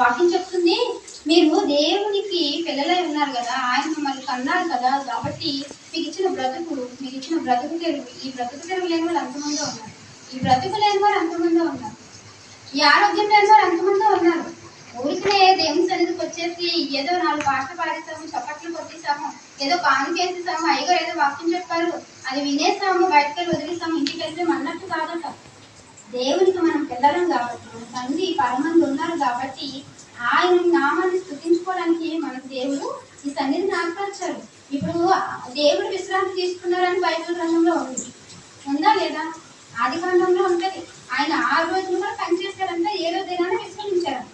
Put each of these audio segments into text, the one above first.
వాక్యం చెప్తుంది, మీరు దేవునికి పిల్లలై ఉన్నారు కదా, ఆయన మిమ్మల్ని కన్నారు కదా, కాబట్టి మీకు ఇచ్చిన బ్రతుకు తెరువు, ఈ బ్రతుకు తెరువు లేని వాళ్ళు అంతమంది ఉన్నారు, ఈ బ్రతుకు లేని వారు అంతమంది ఉన్నారు, ఈ ఆరోగ్యం లేని వారు అంతమంది ఉన్నారు. ఊరికనే దేవుని సన్నిధికి వచ్చేసి ఏదో 4 పాటలు పాడేసాము, చప్పట్లు కొట్టేసాము, ఏదో కానుకేసేసాము, అయ్యగారు ఏదో వాక్యం చెప్పారు, అది వినేసాము, బయటకు వెళ్ళి వదిలేసాము, ఇంటికి వెళ్తాము అన్నట్టు కాదట. దేవునికి మనం పిల్లలం కాబట్టి, మన తండ్రి పరమంది ఉన్నారు కాబట్టి ఆయన నామాన్ని స్తుతించుకోవడానికి మనకు దేవుడు ఈ సన్నిధిని ఏర్పరిచారు. ఇప్పుడు దేవుడు విశ్రాంతి తీసుకున్నారని బైబిల్ గ్రంథంలో ఉందా లేదా? ఆది గ్రంథంలో ఉంటది. ఆయన 6 రోజులు కూడా పనిచేశారంట, 7వ దినాన్ని విశ్రమించారంట.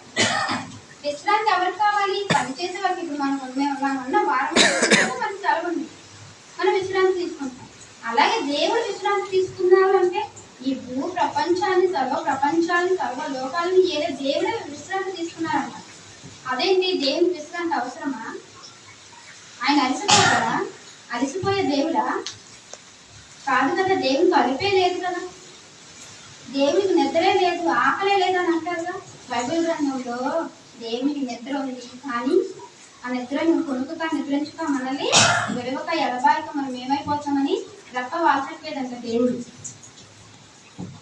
విశ్రాంతి ఎవరికి కావాలి? పనిచేసే వాళ్ళకి. ఇప్పుడు మనం ఉన్న వారం మనకి సెలవు ఉంది, మనం విశ్రాంతి తీసుకుంటాం. అలాగే దేవుడు విశ్రాంతి తీసుకున్నారు అంటే ఈ భూ ప్రపంచాన్ని సర్వ లోకాలని ఏదో దేవుడే విశ్రాంతి తీసుకున్నారంట. అదేంటి, దేవుని విశ్రాంతి అవసరమా? ఆయన అలసిపోతారా? అలసిపోయే దేవుడా కాదు కదా. దేవునికి అలిపే లేదు కదా, దేవునికి నిద్రే లేదు, ఆకలే లేదు అని అంటారుగా బైబిల్ గ్రంథంలో. దేవునికి నిద్ర ఉంది, కానీ ఆ నిద్ర నువ్వు కొనుక్కుగా నిద్రించుగా మనల్ని విడవక ఎడబాయక మనం ఏమైపోతామని రెప్ప వాల్చట్లేదంట దేవుడు.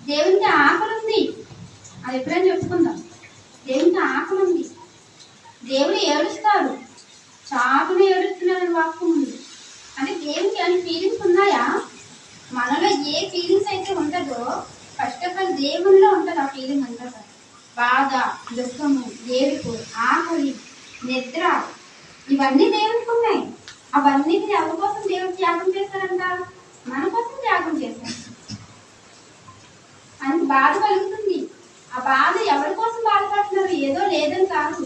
దేవునికి ఆకలి ఉంది, అది ఎప్పుడైనా చెప్పుకుందాం. దేవునికి ఆకలి ఉంది, దేవుడు ఏడుస్తాడు, చాటున ఏడుస్తున్నాడని వాక్యం ఉంది. అంటే దేవునికి అని ఫీలింగ్స్ ఉన్నాయా? మనలో ఏ ఫీలింగ్స్ అయితే ఉంటుందో ఫస్ట్ ఆఫ్ ఆల్ దేవునిలో ఉంటుంది ఆ ఫీలింగ్ అంతా. బాధ, దుఃఖము, ఏడుపు, ఆకలి, నిద్ర, ఇవన్నీ దేవునికి ఉన్నాయి. అవన్నిటిని ఎవరి కోసం దేవుడు త్యాగం చేశారంట? మన కోసం త్యాగం చేశారు. ఆయనకు బాధ కలుగుతుంది. ఆ బాధ ఎవరి కోసం బాధపడుతున్నారు? ఏదో లేదని కాదు,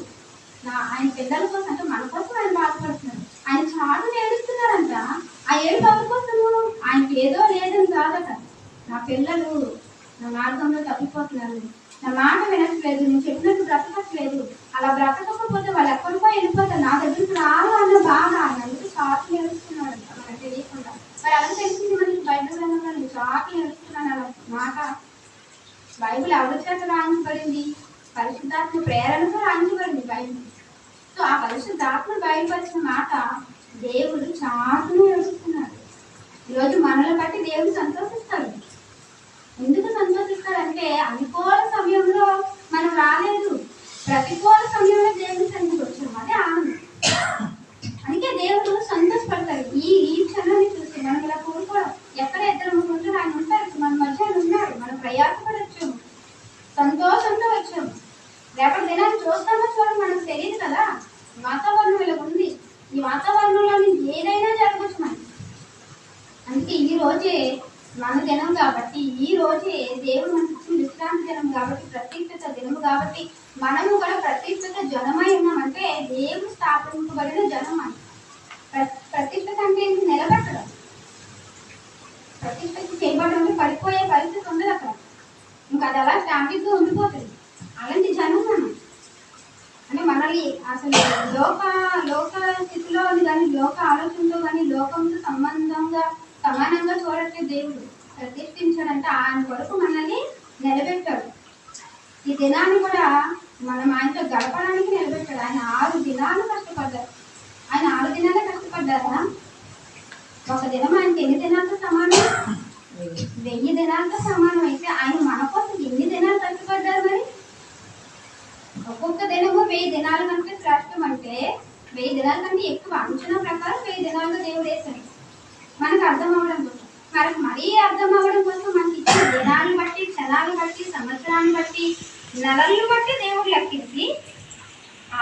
ఆయన పిల్లల కోసం, అంటే మన కోసం ఆయన బాధపడుతున్నారు. ఆయన చాటు ఏడుస్తున్నారంట. ఆ ఏడుపు ఎవరి కోసము? ఆయనకి ఏదో లేదని కాదట. నా పిల్లలు నా మార్గంలో తప్పిపోతున్నారు, నా మాట వినట్లేదు, నేను చెప్పినట్టు బ్రతకట్లేదు, అలా బ్రతకపోతే వాళ్ళు ఎక్కడికో వెళ్ళిపోతారు, నా దగ్గరికి రాదు అన్న బాధ. ఆయన అందుకు చాటు ఏడుస్తున్నాడంట మనకు తెలియకుండా. మరి అలా తెలిసింది మనకి బైబిల్ గ్రంథంలో. నేను చాటు ఏడుస్తున్నాను అలా మాట బైబిల్ ఎవరి చేత రాయించబడింది? పరిశుద్ధాత్మ ప్రేరణతో రాయించబడింది బైబిల్. సో ఆ పరిశుద్ధాత్మ బయలుపరిచిన మాట దేవుడు చాటును ఏడుస్తున్నాడు. ఈరోజు మనల్ని బట్టి దేవుడు సంతోషిస్తాడు. ఎందుకు సంతోషిస్తాడంటే అనుకూల సమయంలో మనం రాలేదు, ప్రతికూల సమయంలో దేవుడి సన్నిధికి వచ్చాము, అదే ఆనందం. అందుకే దేవుడు సంతోషపడతాడు. ఈ క్షణాన్ని చూసి మనం ఇలా కోరుకోవడం. ఎక్కడ 2-3 ఉంటారు, ఆయన ఉంటారు, మన మధ్య ఆయన ఉన్నారు, మనం ప్రయాసపడి వచ్చాము, సంతోషంతో వచ్చాము. రేపటి దినాన్ని చూస్తామో చూడడం మనకు తెలియదు కదా. వాతావరణం ఇలా ఉంది, ఈ వాతావరణంలో ఏదైనా జరగవచ్చు మనకి. అందుకే ఈ రోజే మన దినం కాబట్టి, ఈ రోజే దేవుడు మనకి ఇచ్చిన విశ్రాంతి దినం కాబట్టి, ప్రత్యేకత దినము కాబట్టి మనము కూడా ప్రత్యేకత జనమై ఉన్నామంటే దేవుడు స్థాపించబడిన జనం అని. ప్రత్యేకత అంటే నిలబెట్టడం. ప్రత్యేకత చేయబడడం అంటే పడిపోయే పరిస్థితి ఉండదు అక్కడ, ఇంకా అది అలా స్టాండింగ్గా ఉండిపోతుంది. అలాంటి జనం మనం. అంటే మనల్ని అసలు లోక స్థితిలో కానీ, లోక ఆలోచనతో కానీ, లోకంతో సమానంగా చూడట్లేదు. దేవుడు ప్రతిష్ఠించాడంటే ఆయన కొరకు మనల్ని నిలబెట్టాడు. ఈ దినాన్ని కూడా మనం ఆయనతో గడపడానికి నిలబెట్టాడు. ఆయన 6 దినాలు కష్టపడ్డారు. ఆయన 6 దినాలే కష్టపడ్డారా? ఒక దినం ఆయనకి ఎన్ని దినాలతో సమానం? 1000 దినాలతో సమానం. అయితే ఆయన మన కోసం ఎన్ని దినాలు కష్టపడ్డారు? మరి ఒక్కొక్క దినము 1000 దినాల కంటే శ్రేష్టం. అంటే 1000 దినాల కంటే ఎక్కువ. అంచనా ప్రకారం 1000 దినాలుగా దేవుడు వేశాడు మనకు అర్థం అవ్వడం కోసం. మరీ అర్థం అవ్వడం కోసం మనకి ఇచ్చిన దినాలను బట్టి, క్షణాలను బట్టి, సంవత్సరాన్ని బట్టి, నెలలను బట్టి దేవుడు లెక్కించి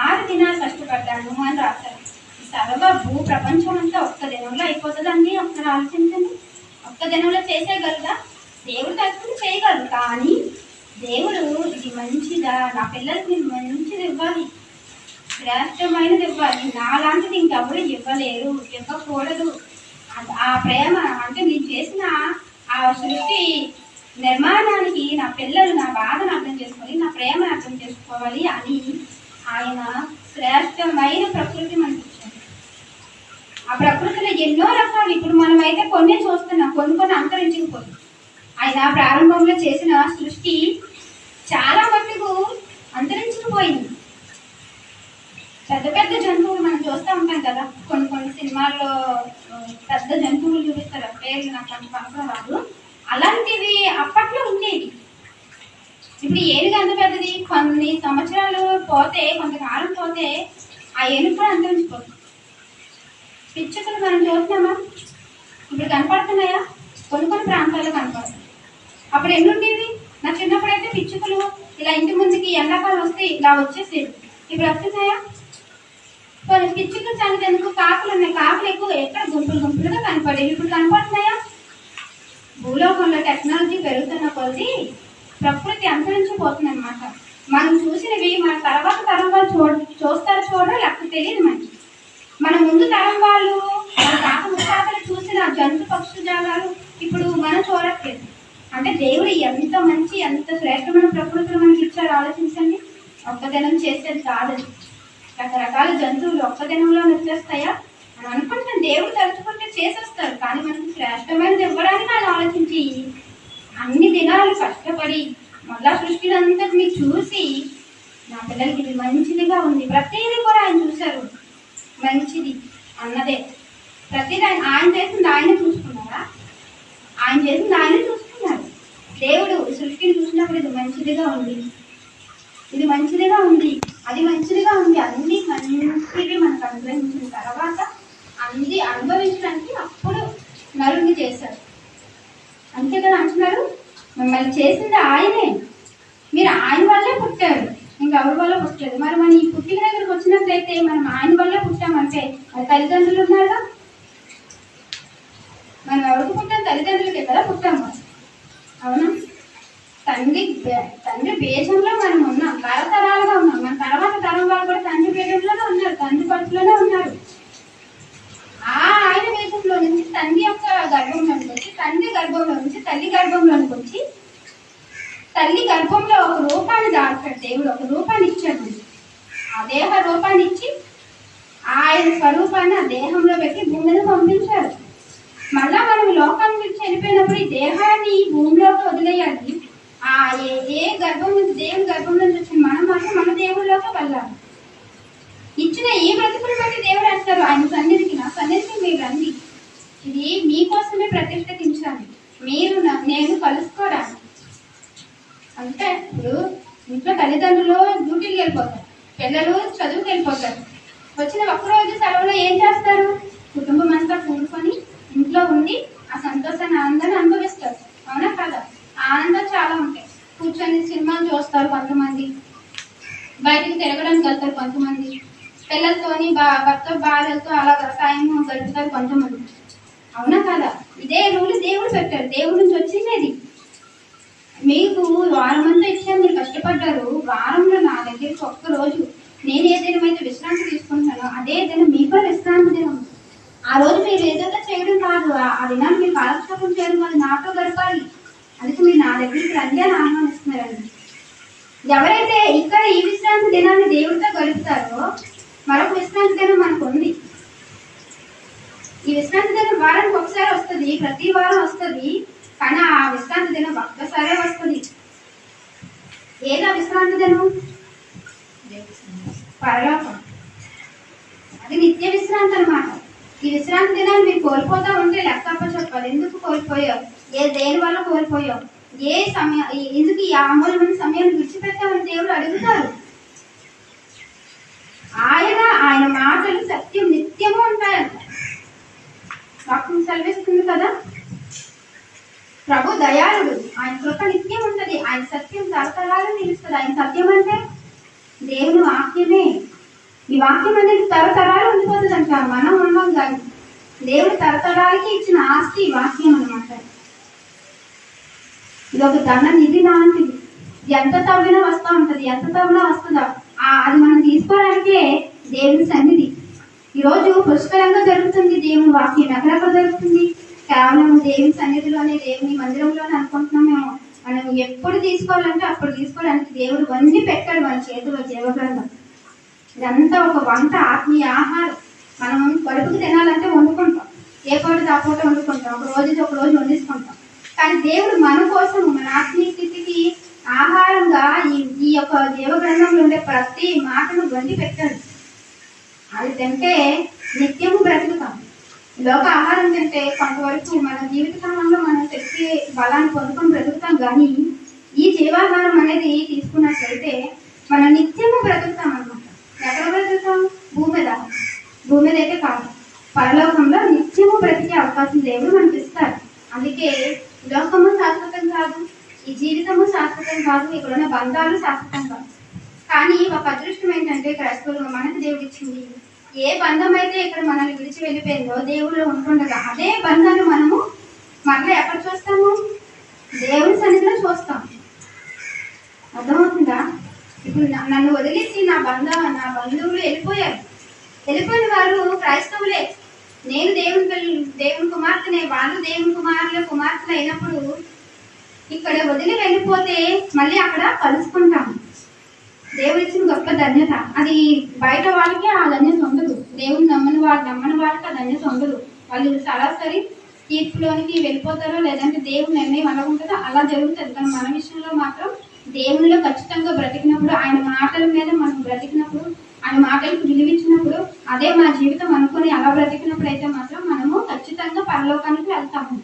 6 దినాలు కష్టపడ్డాను అని రాశారు. సర్వ భూ ప్రపంచం అంతా ఒక్క దినంలో అయిపోతుందండి. ఒకసారి ఆలోచించండి. ఒక్క దినంలో చేసేయగలరా? దేవుడు తక్కువ చేయగలరు, కానీ దేవుడు ఇది మంచిదా, నా పిల్లలకి నేను మంచిది ఇవ్వాలి, శ్రేష్టమైనది ఇవ్వాలి, నాలాంటిది ఇంకెవరు ఇవ్వలేరు, ఇవ్వకూడదు. ఆ ప్రేమ అంటే నేను చేసిన ఆ సృష్టి నిర్మాణానికి నా పిల్లలు నా బాధను అర్థం చేసుకొని, నా ప్రేమను అర్థం చేసుకోవాలి అని ఆయన శ్రేష్టమైన ప్రకృతి మనకి ఇచ్చాడు. ఆ ప్రకృతిలో ఎన్నో రకాలు. ఇప్పుడు మనమైతే కొన్ని చూస్తున్నాం, కొన్ని అంతరించుకుపోయి. ఆయన ప్రారంభంలో చేసిన సృష్టి చాలా మట్టుకు అంతరించుకుపోయింది. పెద్ద పెద్ద జంతువులు మనం చూస్తూ ఉంటాం కదా, కొన్ని కొన్ని సినిమాల్లో పెద్ద జంతువులు చూపిస్తారు, పేర్లు నాకు అంత పక్కన రాదు. అలాంటివి అప్పట్లో ఉండేవి. ఇప్పుడు ఏనుగు అంత పెద్దది, కొన్ని సంవత్సరాలు పోతే, కొంతకాలం పోతే ఆ ఏనుగు కూడా అంతరించిపోతుంది. పిచ్చుకలు మనం చూస్తున్నామా? ఇప్పుడు కనపడుతున్నాయా? కొన్ని కొన్ని ప్రాంతాల్లో కనపడుతుంది. అప్పుడు ఎన్ని ఉండేవి? నా చిన్నప్పుడు అయితే పిచ్చుకలు ఇలా ఇంటి ముందుకి ఎండాకాలం వస్తే ఇలా వచ్చేసేవి. ఇప్పుడు వస్తున్నాయా? కొన్ని పిచ్చుకలు సంగతి ఎందుకు, కాకులు ఉన్నాయి. కాకులు ఎక్కువ ఎక్కడ గుంపులు గుంపులుగా కనపడేవి, ఇప్పుడు కనపడుతున్నాయా? భూలోకంలో టెక్నాలజీ పెరుగుతున్న కొద్దీ ప్రకృతి అంతరించిపోతుంది అనమాట. మనం చూసినవి మన తర్వాత తరం వాళ్ళు చూస్తారో చూడరో లేకపోతే తెలియదు మనకి. మన ముందు తరం వాళ్ళు, మన తాత ముత్తాతలు చూసిన జంతు పక్షు జాగాలు ఇప్పుడు మనం చూడట్లేదు. అంటే దేవుడు ఎంత మంచి, ఎంత శ్రేష్టమైన ప్రకృతిని మనకి ఇచ్చారు ఆలోచించండి. ఒక్కదినం చేసేది కాదు. రకరకాల జంతువులు ఒక్కదినంలో వచ్చేస్తాయా? మనం అనుకుంటున్నాం దేవుడు తలుచుకుంటే చేసేస్తారు, కానీ మనకి శ్రేష్టమైనది ఇవ్వడానికి ఆయన ఆలోచించి అన్ని దినాలు కష్టపడి మళ్ళా సృష్టిని అంతటిని చూసి నా పిల్లలకి ఇది మంచిదిగా ఉంది, ప్రతిదీ కూడా ఆయన చూశారు మంచిది అన్నదే. ప్రతిదీ ఆయన చేసింది ఆయన చూసుకున్నారా? ఆయన చేసింది ఆయన చూసుకున్నారు. దేవుడు సృష్టిని చూసినప్పుడు ఇది మంచిదిగా ఉంది, ఇది మంచిదిగా ఉంది, అది మంచిదిగా ఉంది, అన్ని మంచిది మనకు అనుగ్రహించిన తర్వాత అన్ని అనుభవించడానికి అప్పుడు నరుణ్ణి చేశారు. అంతే కదా అంటున్నారు, మిమ్మల్ని చేసింది ఆయనే, మీరు ఆయన వల్లే పుట్టారు, ఇంకెవరి వల్ల పుట్టలేదు. మరి మన ఈ పుట్టిన దగ్గరకు వచ్చినట్లయితే మనం ఆయన వల్లే పుట్టామంటే మరి తల్లిదండ్రులు ఉన్నారా? మనం ఎవరికి పుట్టాం? తల్లిదండ్రులకే కదా పుట్టాము, అవునా? తండ్రి బీజంలో మనం ఉన్నాం, తరతరాలుగా ఉన్నాం. మన తర్వాత తరం వాళ్ళు కూడా తండ్రి బీజంలోనే ఉన్నారు, తండ్రి పట్టులోనే ఉన్నారు. ఆయన బీజంలో నుంచి తండ్రి యొక్క గర్భంలోనికి వచ్చి, తండ్రి గర్భంలో నుంచి తల్లి గర్భంలోనికి వచ్చి, తల్లి గర్భంలో ఒక రూపాన్ని దాచాడు దేవుడు, ఒక రూపాన్ని ఇచ్చాడు. ఆ దేహ రూపాన్ని ఇచ్చి ఆయన స్వరూపాన్ని ఆ దేహంలో పెట్టి భూమిని పంపించాడు. మళ్ళా మనం లోకాన్ని నుంచి చనిపోయినప్పుడు ఈ దేహాన్ని భూమిలోకి వదిలేయాలి. ఏ గర్భం నుంచి, దేవుని గర్భం నుంచి వచ్చిన మనం మాత్రం మన దేవుళ్ళలోకి వెళ్ళాలి. ఇచ్చిన ఈ బ్రతుకులు బట్టి దేవుడు అంటారు ఆయన సన్నిధికి, నా సన్నిధికి మీరు రండి, ఇది మీకోసమే ప్రతిష్ఠించాలి, మీరు నేను కలుసుకోవడానికి. అంటే ఇప్పుడు ఇంట్లో తల్లిదండ్రులు డ్యూటీకి వెళ్ళిపోతారు, పిల్లలు చదువుకు వెళ్ళిపోతారు. వచ్చిన ఒక్కరోజు సెలవులో ఏం చేస్తారు? కుటుంబం అంతా కూడుకొని ఇంట్లో ఉండి ఆ సంతోషాన్ని, ఆనందాన్ని అనుభవిస్తారు, అవునా కదా? ఆనందం చాలా ఉంటాయి. కూర్చొని సినిమాలు చూస్తారు కొంతమంది, బయటికి తిరగడానికి వెళ్తారు కొంతమంది, పిల్లలతోని భర్త భార్యలతో అలా టైం గడుపుతారు కొంతమంది, అవునా కదా? ఇదే రూల్ దేవుడు పెట్టారు, దేవుడి నుంచి వచ్చింది. మీకు వారం అంతా ఇచ్చాను, మీరు కష్టపడ్డారు, వారంలో నా దగ్గరికి ఒక్కరోజు నేను ఏ దినమైతే విశ్రాంతి తీసుకుంటానో అదే దినం మీకు విశ్రాంతి దినం. ఆ రోజు మీరు ఏదైతే చేయడం కాదు, ఆ దినాన్ని మీరు కాలక్షేపం చేయడం కాదు, నాతో గడపాలి. అందుకే మీరు నా దగ్గరికి రండి అని ఆహ్వానిస్తున్నారండి. ఎవరైతే ఇక్కడ ఈ విశ్రాంతి దినాన్ని దేవుడితో గడుపుతారో మరొక విశ్రాంతి దినం మనకు ఉంది. ఈ విశ్రాంతి దినం వారానికి ఒకసారి వస్తుంది, ప్రతి వారం వస్తుంది, కానీ ఆ విశ్రాంతి దినం ఒక్కసారే వస్తుంది. ఏదా విశ్రాంతి దినం? పరలోకం, అది నిత్య విశ్రాంతి అనమాట. ఈ విశ్రాంతి దినాన్ని మీరు కోల్పోతా ఉంటే లెక్కప్ప చెప్పాలి, ఎందుకు కోల్పోయావు, దేని వల్ల కోల్పోయావు, ఏ సమయం, ఎందుకు ఈ అమూల్యమైన సమయాన్ని విడిచిపెట్టామని దేవుడు అడుగుతారు. ఆయన మాటలు సత్యం నిత్యము ఉంటాయంట. వాక్యం సెలవిస్తుంది కదా, ప్రభు దయాళుడు, ఆయన కృప నిత్యం ఉంటది, ఆయన సత్యం తరతరాలు నిలుస్తుంది. ఆయన సత్యం అంటే దేవుని వాక్యమే. ఈ వాక్యం అనేది తరతరాలు ఉండిపోతుంది అంట, మనం ఉన్నాం కానీ దేవుడు తరతరాలకి ఇచ్చిన ఆస్తి వాక్యం అనమాట. ఇది ఒక ధన నిధి లాంటిది, ఎంత తవ్వినా వస్తూ ఉంటది, ఎంత తవ్వినా వస్తుందా అది మనం తీసుకోవడానికే దేవుని సన్నిధి. ఈరోజు పుష్కలంగా జరుగుతుంది దేవుని వాక్యం. ఎక్కడెక్కడ జరుగుతుంది? కేవలం దేవుని సన్నిధిలోనే, దేవుని మందిరంలోనే అనుకుంటున్నాం మేము. మనం ఎప్పుడు తీసుకోవాలంటే అప్పుడు తీసుకోవడానికి దేవుడు వండి పెట్టాడు మన చేతిలో జీవగ్రంథం. ఇదంతా ఒక వంట, ఆత్మీయ ఆహారం. మనం కడుపుకి తినాలంటే వండుకుంటాం, ఏ పూట ఆ పూట వండుకుంటాం, ఒక రోజు వండించుకుంటాం. కానీ దేవుడు మన కోసం, మన ఆత్మీయ స్థితికి ఆహారంగా ఈ యొక్క జీవగ్రంథంలో ఉండే ప్రతి మాటను వండి పెట్టాడు. అది తింటే నిత్యము బ్రతుకుతాం. లోక ఆహారం తింటే కొంతవరకు మన జీవితకాలంలో మనం శక్తి బలాన్ని పొందుకొని బ్రతుకుతాం, కానీ ఈ జీవాహారం అనేది తీసుకున్నట్లయితే మనం నిత్యము బ్రతుకుతాం అన్నమాట. ఎక్కడ బ్రతుకుతాం? భూమి మీద. భూమి మీద అయితే కాదు, పరలోకంలో నిత్యము బ్రతికే అవకాశం దేవుడు మనకి ఇస్తారు. అందుకే లోకము శాశ్వతం కాదు, ఈ జీవితము శాశ్వతం కాదు, ఇక్కడున్న బంధాలు శాశ్వతం కాదు. కానీ ఒక అదృష్టం ఏంటంటే క్రైస్తవులు మనకు దేవుడు ఇచ్చింది, ఏ బంధం అయితే ఇక్కడ మనల్ని విడిచి వెళ్ళిపోయిందో దేవుళ్ళు ఉంటుండగా అదే బంధాన్ని మనము మళ్ళీ ఎక్కడ చూస్తాము? దేవుడి సన్నిధిలో చూస్తాం. అర్థమవుతుందా? ఇప్పుడు నన్ను వదిలేసి నా బంధువులు వెళ్ళిపోయారు. వెళ్ళిపోయిన వారు క్రైస్తవులే. నేను దేవుని కుమార్తెనే, వాళ్ళు దేవుని కుమార్తెలు అయినప్పుడు ఇక్కడ వదిలి వెళ్ళిపోతే మళ్ళీ అక్కడ కలుసుకుంటాము. దేవుడు ఇచ్చిన గొప్ప ధన్యత. అది బయట వాళ్ళకి ఆ ధన్యత ఉండదు, దేవుని నమ్మని వాళ్ళకి ఆ ధన్యత ఉండదు. వాళ్ళు సరాసరి తీర్పులోనికి వెళ్ళిపోతారో, లేదంటే దేవుని నిర్ణయం అలా ఉంటుందో అలా జరుగుతుంది. కానీ మన విషయంలో మాత్రం దేవునిలో ఖచ్చితంగా బ్రతికినప్పుడు, ఆయన మాటల మీద మనం బ్రతికినప్పుడు, ఆయన మాటలకు విలువిచ్చినప్పుడు, అదే మా జీవితం అనుకుని అలా బ్రతికినప్పుడు అయితే మాత్రం మనము ఖచ్చితంగా పరలోకానికి వెళ్తాము.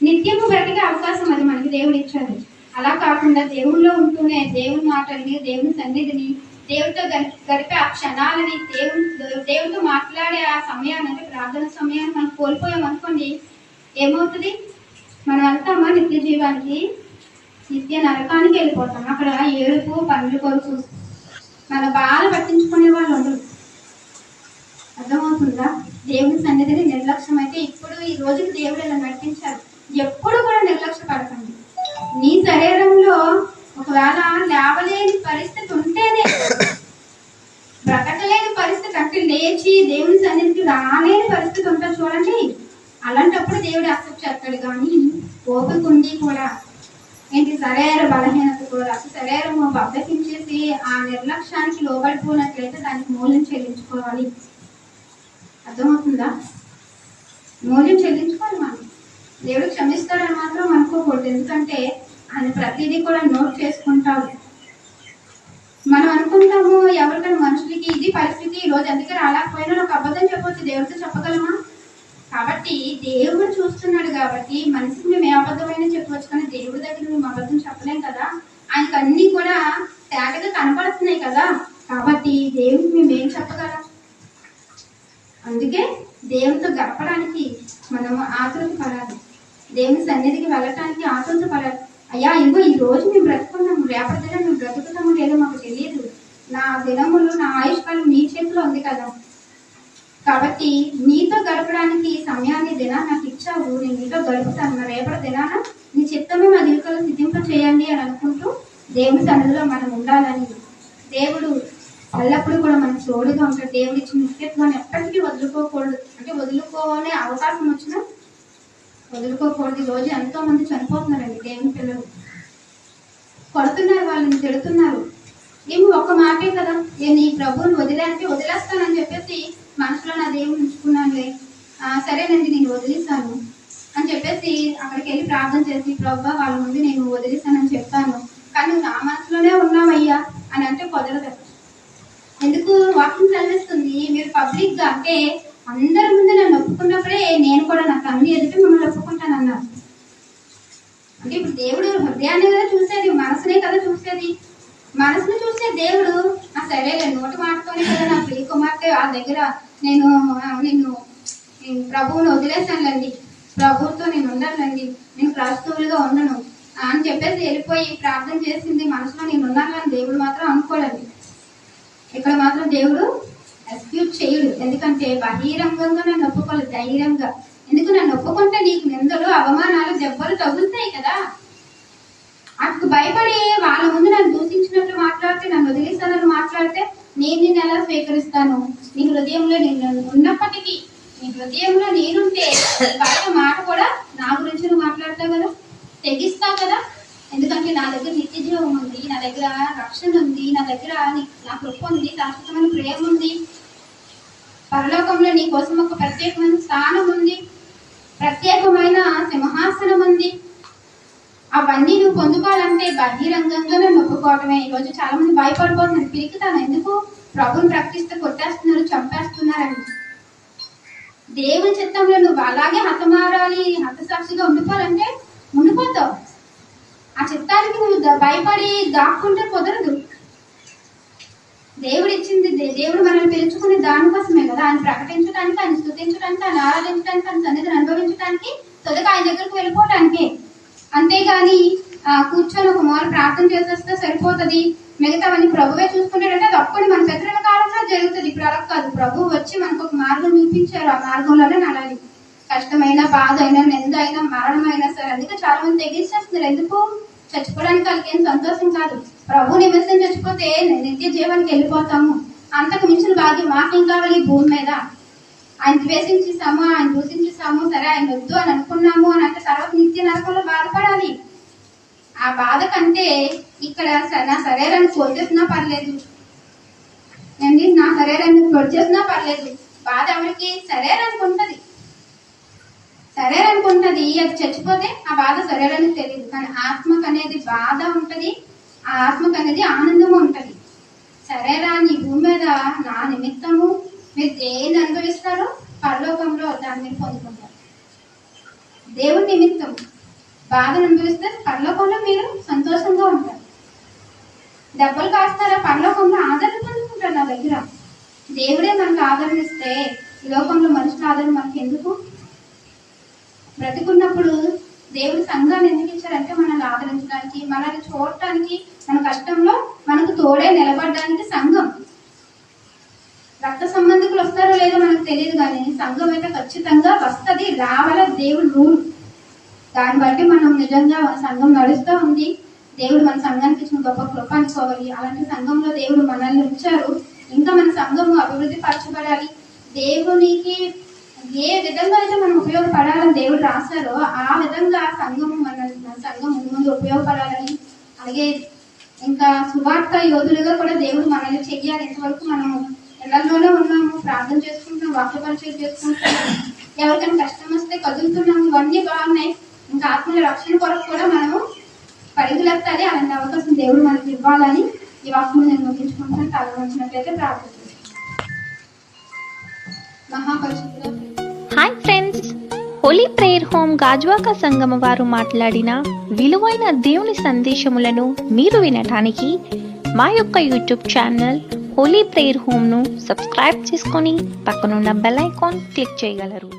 నిత్యము బ్రతికే అవకాశం అది మనకి దేవుడు ఇచ్చాడు. అలా కాకుండా దేవుల్లో ఉంటూనే దేవుని మాటల్ని, దేవుని సన్నిధిని, దేవుడితో గడిపే ఆ క్షణాలని, దేవుడితో మాట్లాడే ఆ సమయాన్ని, అంటే ప్రార్థన సమయాన్ని మనం కోల్పోయాం అనుకోండి, ఏమవుతుంది? మనం వెళ్తామా నిత్య జీవానికి? నిత్య నరకానికి వెళ్ళిపోతాం. అక్కడ ఏడుపు, పండ్లు కొరకు, మన బాధ పట్టించుకునే వాళ్ళు ఉండరు. అర్థమవుతుందా? దేవుని సన్నిధిని నిర్లక్ష్యం అయితే ఇప్పుడు ఈ రోజుకి దేవుడు ఇలా నడిపించారు. ఎప్పుడు కూడా నిర్లక్ష్య పడకండి. నీ శరీరంలో ఒకవేళ లేవలేని పరిస్థితి ఉంటేనే, బ్రతకలేని పరిస్థితి, అంటే లేచి దేవుని సన్నిధికి రాలేని పరిస్థితి ఉంటుంది చూడండి, అలాంటప్పుడు దేవుడు యాక్సెప్ట్ చేస్తాడు. కానీ ఓపిక ఉండి కూడా ఏంటి శరీర బలహీనత కూడా, శరీరము బద్దకించేసి ఆ నిర్లక్ష్యానికి లోబడిపోయినట్లయితే దానికి మూల్యం చెల్లించుకోవాలి. అర్థమవుతుందా? మూల్యం చెల్లించుకోవాలి. మనం దేవుడు క్షమిస్తాడని మాత్రం అనుకోకూడదు, ఎందుకంటే ఆయన ప్రతిదీ కూడా నోట్ చేసుకుంటాడు. మనం అనుకుంటాము ఎవరికైనా మనుషులకి ఇది పరిస్థితి, ఈ రోజు అందుకే రాలేకపోయినా ఒక అబద్ధం చెప్పొచ్చు, దేవుడితో చెప్పగలమా? కాబట్టి దేవుడు చూస్తున్నాడు కాబట్టి మనిషికి మేము ఏ అబద్ధమైనా చెప్పవచ్చు, కానీ దేవుడి దగ్గర మేము అబద్ధం చెప్పలేం కదా. ఆయనకు అన్నీ కూడా తేటగా కనపడుతున్నాయి కదా. కాబట్టి దేవుడికి మేము ఏం చెప్పగలం? అందుకే దేవుడితో గడపడానికి మనము ఆతృత పడాలి, దేవుని సన్నిధికి వెళ్ళటానికి ఆతృత పడాలి. అయ్యా ఇగో ఈ రోజు మేము బ్రతుకున్నాము, రేపటి దినం మేము బ్రతుకుతాము లేదో మాకు తెలియదు, నా దినములు, నా ఆయుష్కాలం నీ చేతిలో ఉంది కదా. కాబట్టి నీతో గడపడానికి సమయాన్ని దినాన్ని నాకు ఇచ్చావు, నేను నీతో గడుపుతాను, రేపటి దినాన నీ చిత్తమే మా జీవితంలో సిద్ధింప చేయండి అని అనుకుంటూ దేవుని సన్నిధిలో మనం ఉండాలని, దేవుడు ఎల్లప్పుడూ కూడా మనకు తోడుగా ఉంటాడు. దేవుడు ఇచ్చిన నిత్యత్వాన్ని ఎప్పటికీ వదులుకోకూడదు. అంటే వదులుకోనే అవకాశం వచ్చినా వదులుకోకూడదు. ఈ రోజు ఎంతో మంది చనిపోతున్నారండి దేవుని పిల్లలు, కొడుతున్నారు, వాళ్ళని తిడుతున్నారు. ఏమి ఒక్క మాటే కదా, నేను ఈ ప్రభువుని వదిలేస్తానని చెప్పేసి మనసులో నా దేవుని ఉంచుకున్నానులే, సరేనండి నేను వదిలేస్తాను అని చెప్పేసి అక్కడికి వెళ్ళి ప్రార్థన చేసి, ప్రభు వాళ్ళ ముందు నేను వదిలేస్తానని చెప్తాను, కానీ నువ్వు నా మనసులోనే ఉన్నావయ్యా అని అంటే కుదరదు. ఎందుకు? వాక్యం చదివిస్తుంది, మీరు పబ్లిక్గా అంటే అందరి ముందు నన్ను ఒప్పుకున్నప్పుడే నేను కూడా నా తల్లి ఎదుటి మిమ్మల్ని ఒప్పుకుంటానన్నారు. అంటే ఇప్పుడు దేవుడు హృదయాన్ని కదా చూసేది, మనసునే కదా చూసేది. మనసును చూసే దేవుడు సరేలే నోటి మాటతోనే కదా నా ప్రియ కుమార్తె ఆ దగ్గర నేను ప్రభువుని వదిలేసానులేండి, ప్రభువుతో నేను ఉండనులేండి, నేను క్రైస్తవులుగా ఉండను అని చెప్పేసి వెళ్ళిపోయి ప్రార్థన చేసింది, మనసులో నేను ఉన్నాను అని దేవుడు మాత్రం అనుకోలేదు. ఇక్కడ మాత్రం దేవుడు ఎక్స్క్యూజ్ చేయడు, ఎందుకంటే బహిరంగంగా నన్ను ఒప్పుకోలేదు, ధైర్యంగా. ఎందుకు? నన్ను ఒప్పుకుంటే నీకు నిందలు, అవమానాలు, దెబ్బలు తగులుతాయి కదా. అటు భయపడి వాళ్ళ ముందు నన్ను దూషించినట్లు మాట్లాడితే, నన్ను వదిలేస్తానని మాట్లాడితే నేను నిన్ను ఎలా స్వీకరిస్తాను? నీ హృదయంలో నేను ఉన్నప్పటికీ, నీ హృదయంలో నేనుంటే బయట మాట కూడా నా గురించి నువ్వు మాట్లాడతావు కదా, తెగిస్తావు కదా. ఎందుకంటే నా దగ్గర నిత్య జీవం ఉంది, నా దగ్గర రక్షణ ఉంది, నా దగ్గర నా కృప ఉంది, శాశ్వతమైన ప్రేమ ఉంది, పరలోకంలో నీ కోసం ఒక ప్రత్యేకమైన స్థానం ఉంది, ప్రత్యేకమైన సింహాసనం ఉంది. అవన్నీ నువ్వు పొందుకోవాలంటే బహిరంగంగా నన్ను ఒప్పుకోవటమే. ఈరోజు చాలా మంది భయపడిపోతున్నారు, పిలుకుతాను. ఎందుకు? ప్రభుని ప్రకటిస్తే కొట్టేస్తున్నారు, చంపేస్తున్నారండి. దేవుని చిత్తంలో నువ్వు అలాగే హతమారాలి, హతసాక్షిగా ఉండిపోవాలంటే ఉండిపోతావు. ఆ చిత్తానికి నువ్వు భయపడి దాక్కుంటే కుదరదు. దేవుడు ఇచ్చింది, దేవుడు మనల్ని పిలుచుకునే దానికోసమే కదా, ఆయన ప్రకటించడానికి, ఆయన స్తుతించడానికి, ఆయన ఆరాధించడానికి, ఆయన సన్నిధిని అనుభవించడానికి, తుదగా ఆయన దగ్గరకు వెళ్ళిపోవటానికి. అంతేగాని కూర్చొని ఒక మూల ప్రార్థన చేసేస్తే సరిపోతుంది, మిగతావన్నీ ప్రభువే చూసుకుంటాడంటే అది అప్పుడు మన పితరుల కాలంలో జరుగుతుంది. ఇప్పుడు అలా కాదు. ప్రభు వచ్చి మనకు ఒక మార్గం చూపించారు, ఆ మార్గంలోనే నడాలి. కష్టమైన, బాధ అయినా, నింద అయినా, మరణం అయినా సరే. అందుకే చాలా మంది తెగించేస్తున్నారు. ఎందుకు? చచ్చిపోవడానికి వాళ్ళకి ఏం సంతోషం కాదు. ప్రభు నిమిషం చచ్చిపోతే నిత్య జీవానికి వెళ్ళిపోతాము, అంతకు మించిన భాగ్యం మాకేం కావాలి భూమి మీద? ఆయన ద్వేషించేసాము, ఆయన దూషించేసాము, సరే ఆయన వద్దు అని అనుకున్నాము అని అంటే తర్వాత నిత్య నరకంలో బాధపడాలి. ఆ బాధ కంటే ఇక్కడ నా శరీరాన్ని కొట్టేసినా పర్లేదు అండి, నా శరీరాన్ని కొట్టేసినా పర్లేదు. బాధ ఎవరికి? శరీరానికి ఉంటుంది. శరీరానికి ఉంటుంది, అది చచ్చిపోతే ఆ బాధ శరీరానికి తెలియదు. కానీ ఆత్మకు అనేది బాధ ఉంటుంది, ఆ ఆత్మకు అనేది ఆనందము ఉంటుంది. శరీరాన్ని భూమి మీద నా నిమిత్తము మీరు దేన్ని అనుభవిస్తారో పరలోకంలో దాన్ని మీరు పొందుకుంటారు. దేవుని నిమిత్తం బాధను అనుభవిస్తే పరలోకంలో మీరు సంతోషంగా ఉంటారు. దెబ్బలు కాస్తారా? పరలోకంలో ఆదరణ పొందుకుంటారు నా దగ్గర. దేవుడే మనకు ఆదరణ ఇస్తే ఈ లోకంలో మనుషుల ఆదరణ మనకి ఎందుకు? బ్రతికున్నప్పుడు దేవుడి సంఘాన్ని ఎందుకు ఇచ్చారంటే మనల్ని ఆదరించడానికి, మనల్ని చూడటానికి, మన కష్టంలో మనకు తోడే నిలబడడానికి సంఘం. రక్త సంబంధికులు వస్తారో లేదో మనకు తెలియదు, కానీ సంఘం అయితే ఖచ్చితంగా వస్తుంది, రావాల. దేవుడు రూల్. దాన్ని బట్టి మనం నిజంగా సంఘం నడుస్తూ ఉంది. దేవుడు మన సంఘానికి ఇచ్చిన గొప్ప కృప అనుకోవాలి. అలాంటి సంఘంలో దేవుడు మనల్ని ఉంచారు. ఇంకా మన సంఘము అభివృద్ధి పరచబడాలి. దేవునికి ఏ విధంగా అయితే మనం ఉపయోగపడాలని దేవుడు రాశారో ఆ విధంగా సంఘం మన సంఘం ముందు ముందు ఉపయోగపడాలని, అలాగే ఇంకా సువార్త యోధులుగా కూడా దేవుడు మనల్ని చెయ్యాలి. ఇంతవరకు మనము ఇళ్లలోనే ఉన్నాము, ప్రార్థన చేసుకుంటున్నాం, వాక్య పరిచయం చేసుకుంటున్నాం, ఎవరికైనా కష్టం వస్తే కదులుతున్నాము, ఇవన్నీ బాగున్నాయి. ఇంకా ఆత్మీయ రక్షణ కొరకు కూడా మనము పరుగులెత్తాలి. అలాంటి అవకాశం దేవుడు మనకి ఇవ్వాలని ఈ వాక్యం నేను ముగించుకుంటాను. తలవంచినట్లయితే ప్రార్థన. Hi friends, Holi prayer home Gajuwaka సంగమ వారు మాట్లాడిన విలువైన దేవుని సందేశములను మీరు వినటానికి మా యొక్క యూట్యూబ్ ఛానల్ హోలీ ప్రేయర్ హోమ్ను సబ్స్క్రైబ్ చేసుకొని పక్కనున్న బెల్ ఐకాన్ క్లిక్ చేయగలరు.